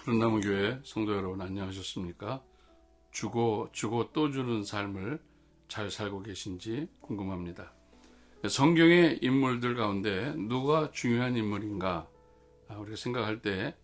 푸른나무교회 성도 여러분 안녕하셨습니까? 주고 또 주는 삶을 잘 살고 계신지 궁금합니다. 성경의 인물들 가운데 누가 중요한 인물인가 우리가 생각할 때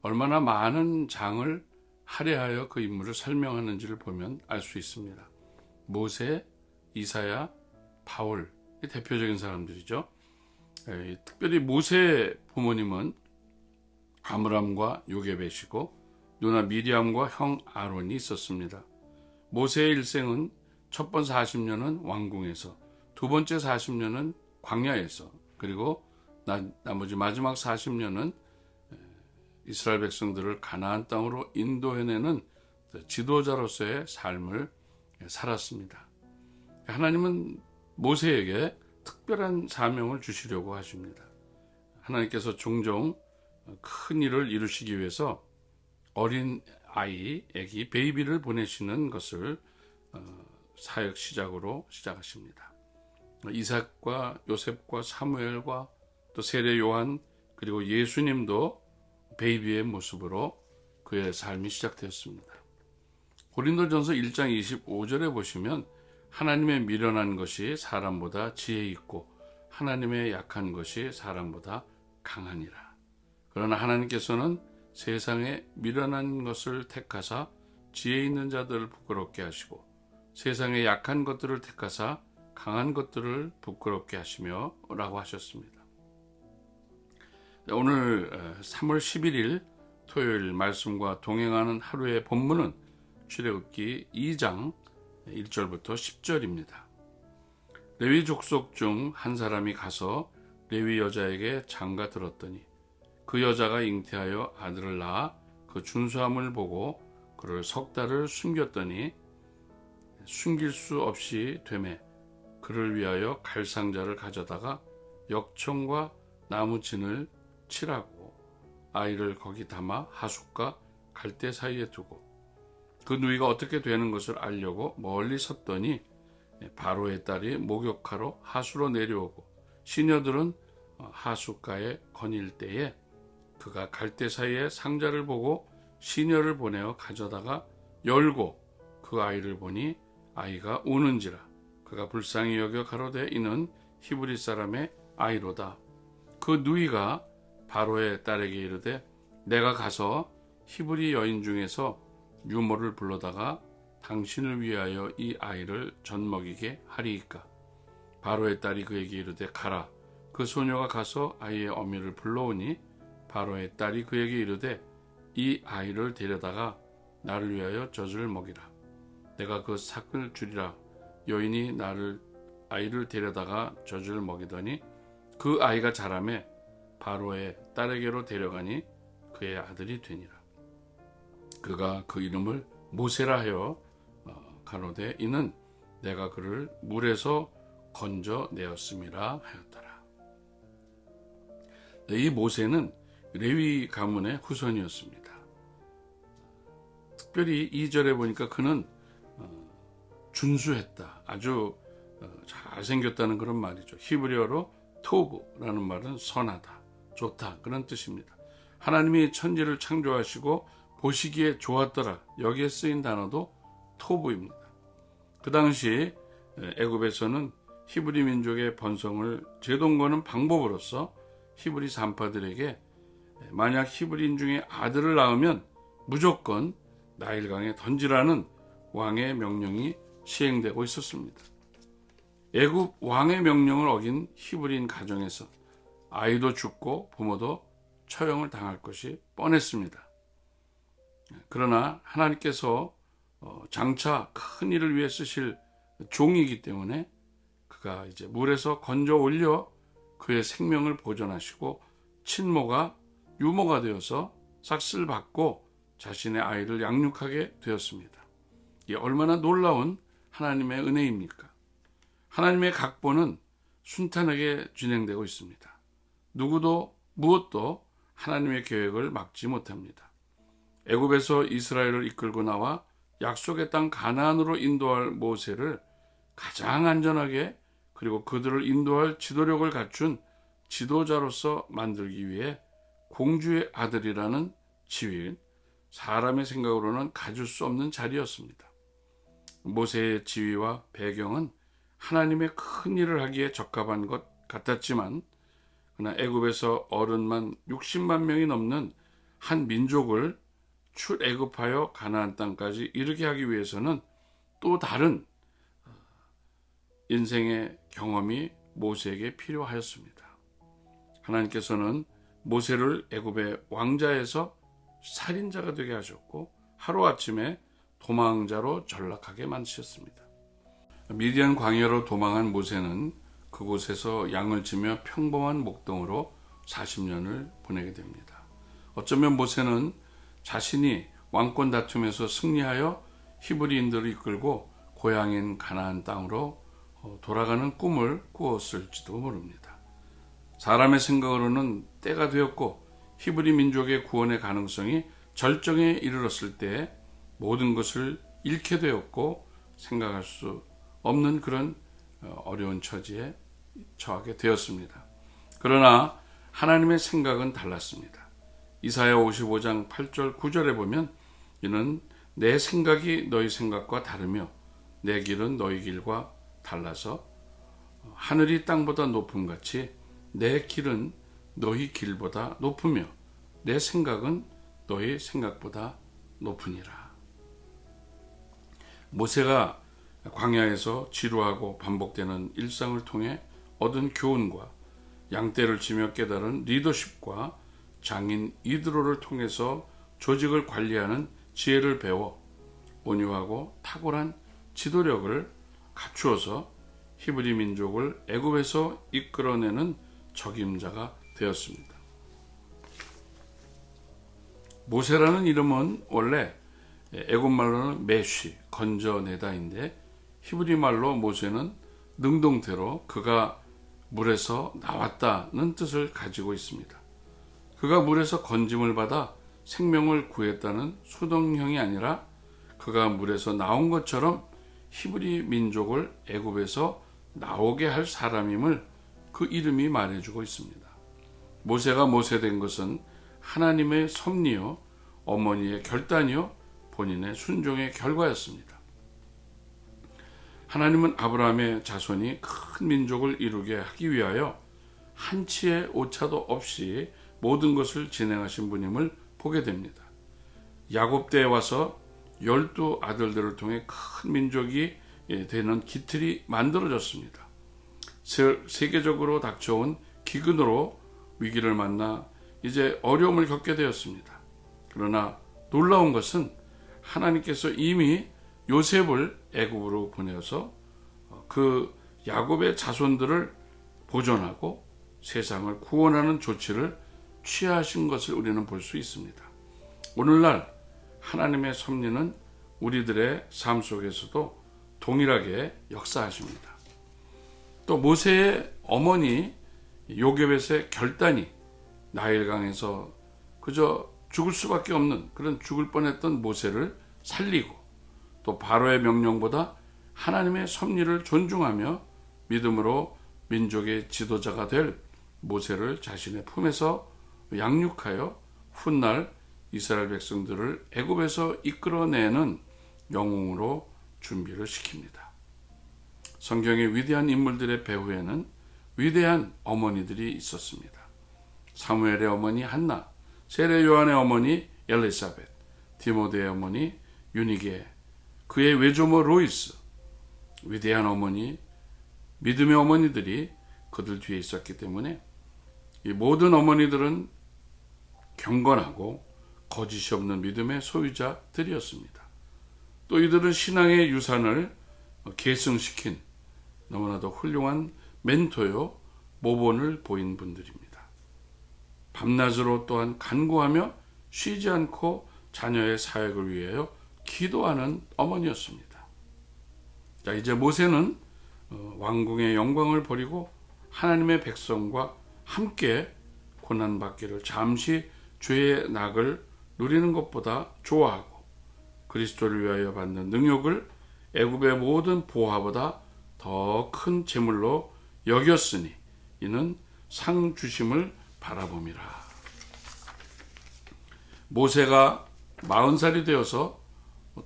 얼마나 많은 장을 할애하여 그 인물을 설명하는지를 보면 알 수 있습니다. 모세, 이사야, 바울 대표적인 사람들이죠. 특별히 모세 부모님은 아므람과 요게벳이고 누나 미리암과 형 아론이 있었습니다. 모세의 일생은 첫 번 40년은 왕궁에서, 두 번째 40년은 광야에서, 그리고 나머지 마지막 40년은 이스라엘 백성들을 가나안 땅으로 인도해내는 지도자로서의 삶을 살았습니다. 하나님은 모세에게 특별한 사명을 주시려고 하십니다. 하나님께서 종종 큰 일을 이루시기 위해서 어린 아이, 애기, 베이비를 보내시는 것을 사역 시작으로 시작하십니다. 이삭과 요셉과 사무엘과 또 세례 요한 그리고 예수님도 베이비의 모습으로 그의 삶이 시작되었습니다. 고린도전서 1장 25절에 보시면 하나님의 미련한 것이 사람보다 지혜 있고 하나님의 약한 것이 사람보다 강하니라. 그러나 하나님께서는 세상에 미련한 것을 택하사 지혜 있는 자들을 부끄럽게 하시고 세상에 약한 것들을 택하사 강한 것들을 부끄럽게 하시며 라고 하셨습니다. 오늘 3월 11일 토요일 말씀과 동행하는 하루의 본문은 출애굽기 2장 1절부터 10절입니다. 레위 족속 중 한 사람이 가서 레위 여자에게 장가 들었더니 그 여자가 잉태하여 아들을 낳아 그 준수함을 보고 그를 석 달을 숨겼더니 숨길 수 없이 되매 그를 위하여 갈상자를 가져다가 역청과 나무진을 칠하고 아이를 거기 담아 하숫과 갈대 사이에 두고 그 누이가 어떻게 되는 것을 알려고 멀리 섰더니 바로의 딸이 목욕하러 하수로 내려오고 시녀들은 하숫가에 거닐 때에 그가 갈대 사이에 상자를 보고 시녀를 보내어 가져다가 열고 그 아이를 보니 아이가 우는지라. 그가 불쌍히 여겨 가로되 이는 히브리 사람의 아이로다. 그 누이가 바로의 딸에게 이르되 내가 가서 히브리 여인 중에서 유모를 불러다가 당신을 위하여 이 아이를 젖먹이게 하리이까. 바로의 딸이 그에게 이르되 가라. 그 소녀가 가서 아이의 어미를 불러오니 바로의 딸이 그에게 이르되 이 아이를 데려다가 나를 위하여 젖을 먹이라. 내가 그 삭을 주리라. 여인이 아이를 데려다가 젖을 먹이더니 그 아이가 자라매 바로의 딸에게로 데려가니 그의 아들이 되니라. 그가 그 이름을 모세라 하여 가로되 이는 내가 그를 물에서 건져내었음이라 하였더라. 이 모세는 레위 가문의 후손이었습니다. 특별히 2절에 보니까 그는 준수했다. 아주 잘생겼다는 그런 말이죠. 히브리어로 토브라는 말은 선하다, 좋다 그런 뜻입니다. 하나님이 천지를 창조하시고 보시기에 좋았더라. 여기에 쓰인 단어도 토브입니다. 그 당시 애굽에서는 히브리 민족의 번성을 제동거는 방법으로서 히브리 산파들에게 만약 히브리인 중에 아들을 낳으면 무조건 나일강에 던지라는 왕의 명령이 시행되고 있었습니다. 애굽 왕의 명령을 어긴 히브리인 가정에서 아이도 죽고 부모도 처형을 당할 것이 뻔했습니다. 그러나 하나님께서 장차 큰 일을 위해 쓰실 종이기 때문에 그가 이제 물에서 건져 올려 그의 생명을 보존하시고 친모가 유모가 되어서 삭슬 받고 자신의 아이를 양육하게 되었습니다. 이게 얼마나 놀라운 하나님의 은혜입니까? 하나님의 각본은 순탄하게 진행되고 있습니다. 누구도 무엇도 하나님의 계획을 막지 못합니다. 애굽에서 이스라엘을 이끌고 나와 약속의 땅 가나안으로 인도할 모세를 가장 안전하게 그리고 그들을 인도할 지도력을 갖춘 지도자로서 만들기 위해 공주의 아들이라는 지위인 사람의 생각으로는 가질 수 없는 자리였습니다. 모세의 지위와 배경은 하나님의 큰 일을 하기에 적합한 것 같았지만, 그러나 애굽에서 어른만 60만 명이 넘는 한 민족을 출애굽하여 가나안 땅까지 이르게 하기 위해서는 또 다른 인생의 경험이 모세에게 필요하였습니다. 하나님께서는 모세를 애굽의 왕자에서 살인자가 되게 하셨고 하루아침에 도망자로 전락하게 만드셨습니다. 미디안 광야로 도망한 모세는 그곳에서 양을 치며 평범한 목동으로 40년을 보내게 됩니다. 어쩌면 모세는 자신이 왕권 다툼에서 승리하여 히브리인들을 이끌고 고향인 가나안 땅으로 돌아가는 꿈을 꾸었을지도 모릅니다. 사람의 생각으로는 때가 되었고 히브리 민족의 구원의 가능성이 절정에 이르렀을 때 모든 것을 잃게 되었고 생각할 수 없는 그런 어려운 처지에 처하게 되었습니다. 그러나 하나님의 생각은 달랐습니다. 이사야 55장 8절 9절에 보면 이는 내 생각이 너희 생각과 다르며 내 길은 너희 길과 달라서 하늘이 땅보다 높음같이 내 길은 너희 길보다 높으며 내 생각은 너희 생각보다 높으니라. 모세가 광야에서 지루하고 반복되는 일상을 통해 얻은 교훈과 양떼를 치며 깨달은 리더십과 장인 이드로를 통해서 조직을 관리하는 지혜를 배워 온유하고 탁월한 지도력을 갖추어서 히브리 민족을 애굽에서 이끌어내는 적임자가 되었습니다. 모세라는 이름은 원래 애굽말로는 메쉬, 건져내다인데 히브리 말로 모세는 능동태로 그가 물에서 나왔다는 뜻을 가지고 있습니다. 그가 물에서 건짐을 받아 생명을 구했다는 수동형이 아니라 그가 물에서 나온 것처럼 히브리 민족을 애굽에서 나오게 할 사람임을 그 이름이 말해주고 있습니다. 모세가 모세된 것은 하나님의 섭리요, 어머니의 결단이요, 본인의 순종의 결과였습니다. 하나님은 아브라함의 자손이 큰 민족을 이루게 하기 위하여 한치의 오차도 없이 모든 것을 진행하신 분임을 보게 됩니다. 야곱 때에 와서 12 아들들을 통해 큰 민족이 되는 기틀이 만들어졌습니다. 세계적으로 닥쳐온 기근으로 위기를 만나 이제 어려움을 겪게 되었습니다. 그러나 놀라운 것은 하나님께서 이미 요셉을 애굽으로 보내서 그 야곱의 자손들을 보존하고 세상을 구원하는 조치를 취하신 것을 우리는 볼 수 있습니다. 오늘날 하나님의 섭리는 우리들의 삶 속에서도 동일하게 역사하십니다. 또 모세의 어머니 요게벳의 결단이 나일강에서 그저 죽을 수밖에 없는 그런 죽을 뻔했던 모세를 살리고 또 바로의 명령보다 하나님의 섭리를 존중하며 믿음으로 민족의 지도자가 될 모세를 자신의 품에서 양육하여 훗날 이스라엘 백성들을 애굽에서 이끌어내는 영웅으로 준비를 시킵니다. 성경의 위대한 인물들의 배후에는 위대한 어머니들이 있었습니다. 사무엘의 어머니 한나, 세례 요한의 어머니 엘리사벳, 디모데의 어머니 유니게, 그의 외조모 로이스, 위대한 어머니, 믿음의 어머니들이 그들 뒤에 있었기 때문에 이 모든 어머니들은 경건하고 거짓이 없는 믿음의 소유자들이었습니다. 또 이들은 신앙의 유산을 계승시킨 너무나도 훌륭한 멘토요 모본을 보인 분들입니다. 밤낮으로 또한 간구하며 쉬지 않고 자녀의 사역을 위하여 기도하는 어머니였습니다. 자, 이제 모세는 왕궁의 영광을 버리고 하나님의 백성과 함께 고난받기를 잠시 죄의 낙을 누리는 것보다 좋아하고 그리스도를 위하여 받는 능욕을 애굽의 모든 보화보다 더 큰 재물로 여겼으니 이는 상 주심을 바라봄이라. 모세가 40살이 되어서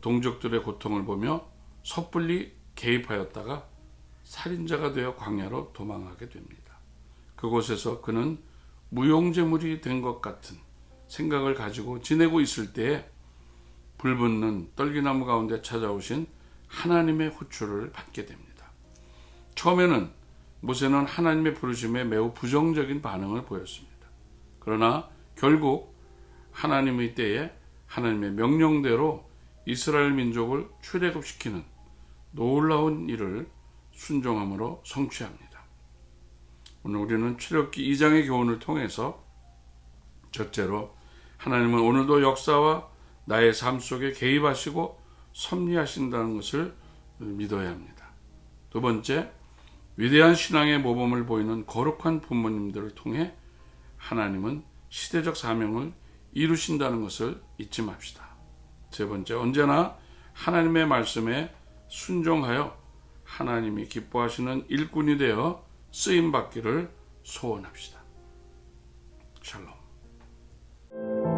동족들의 고통을 보며 섣불리 개입하였다가 살인자가 되어 광야로 도망하게 됩니다. 그곳에서 그는 무용지물이 된 것 같은 생각을 가지고 지내고 있을 때에 불붙는 떨기나무 가운데 찾아오신 하나님의 호출을 받게 됩니다. 처음에는 모세는 하나님의 부르심에 매우 부정적인 반응을 보였습니다. 그러나 결국 하나님의 때에 하나님의 명령대로 이스라엘 민족을 출애굽시키는 놀라운 일을 순종함으로 성취합니다. 오늘 우리는 출애굽기 2장의 교훈을 통해서 첫째로 하나님은 오늘도 역사와 나의 삶 속에 개입하시고 섭리하신다는 것을 믿어야 합니다. 두 번째, 위대한 신앙의 모범을 보이는 거룩한 부모님들을 통해 하나님은 시대적 사명을 이루신다는 것을 잊지 맙시다. 세 번째, 언제나 하나님의 말씀에 순종하여 하나님이 기뻐하시는 일꾼이 되어 쓰임받기를 소원합시다. 샬롬.